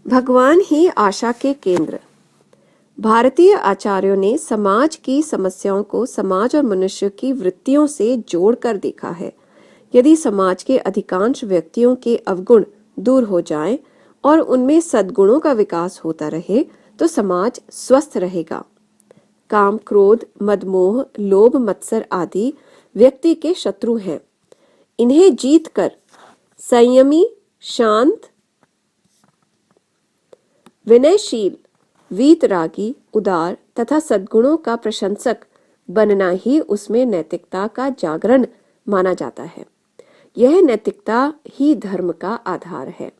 भगवान ही आशा के केंद्र। भारतीय आचार्यों ने समाज की समस्याओं को समाज और मनुष्य की वृत्तियों से जोड़कर देखा है। यदि समाज के अधिकांश व्यक्तियों के अवगुण दूर हो जाएं और उनमें सद्गुणों का विकास होता रहे तो समाज स्वस्थ रहेगा। काम, क्रोध, मदमोह, लोभ, मत्सर आदि व्यक्ति के शत्रु हैं। इन्हें जीतकर संयमी, शांत, विनयशील, वीतरागी, उदार तथा सद्गुणों का प्रशंसक बनना ही उसमें नैतिकता का जागरण माना जाता है। यह नैतिकता ही धर्म का आधार है।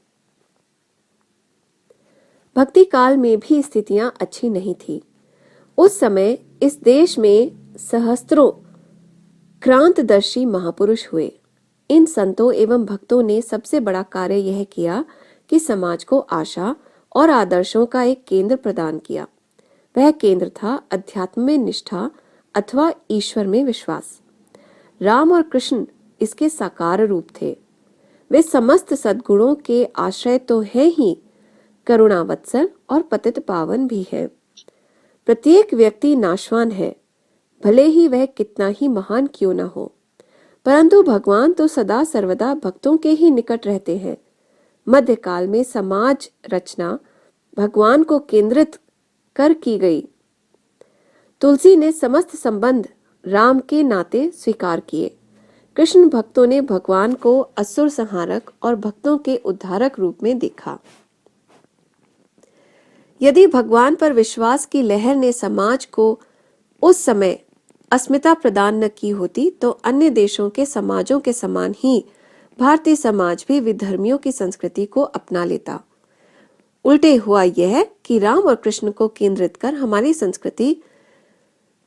भक्ति काल में भी स्थितियां अच्छी नहीं थी। उस समय इस देश में सहस्त्रों क्रांतदर्शी महापुरुष हुए। इन संतों एवं भक्तों ने सबसे बड़ा कार्य यह किया कि समाज को आशा और आदर्शों का एक केंद्र प्रदान किया। वह केंद्र था अध्यात्म में निष्ठा अथवा ईश्वर में विश्वास। राम और कृष्ण इसके साकार रूप थे। वे समस्त सद्गुणों के आश्रय तो हैं ही, करुणावत्सल और पतित पावन भी हैं। प्रत्येक व्यक्ति नाशवान है, भले ही वह कितना ही महान क्यों न हो, परंतु भगवान तो सदा सर्वदा भक्तों के ही निकट रहते हैं। मध्यकाल में समाज रचना भगवान को केंद्रित कर की गई। तुलसी ने समस्त संबंध राम के नाते स्वीकार किए। कृष्ण भक्तों ने भगवान को असुर संहारक और भक्तों के उद्धारक रूप में देखा। यदि भगवान पर विश्वास की लहर ने समाज को उस समय अस्मिता प्रदान न की होती तो अन्य देशों के समाजों के समान ही भारतीय समाज भी विधर्मियों की संस्कृति को अपना लेता। उल्टे हुआ यह कि राम और कृष्ण को केंद्रित कर हमारी संस्कृति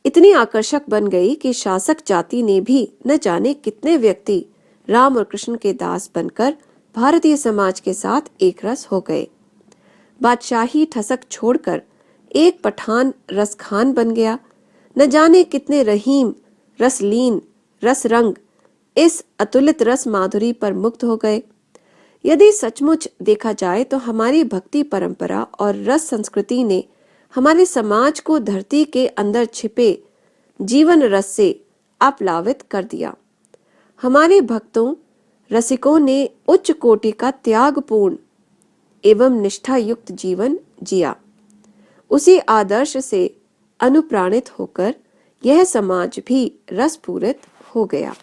इतनी आकर्षक बन गई कि शासक जाति ने भी न जाने कितने व्यक्ति राम और कृष्ण के दास बनकर भारतीय समाज के साथ एक रस हो गए। बादशाही ठसक छोड़कर एक पठान रसखान बन गया। न जाने कितने रहीम, रसलीन, रसरंग इस अतुलित रस माधुरी पर मुक्त हो गए। यदि सचमुच देखा जाए तो हमारी भक्ति परंपरा और रस संस्कृति ने हमारे समाज को धरती के अंदर छिपे जीवन रस से आप्लावित कर दिया। हमारे भक्तों रसिकों ने उच्च कोटि का त्यागपूर्ण एवं निष्ठा युक्त जीवन जिया। उसी आदर्श से अनुप्राणित होकर यह समाज भी रसपूरित हो गया।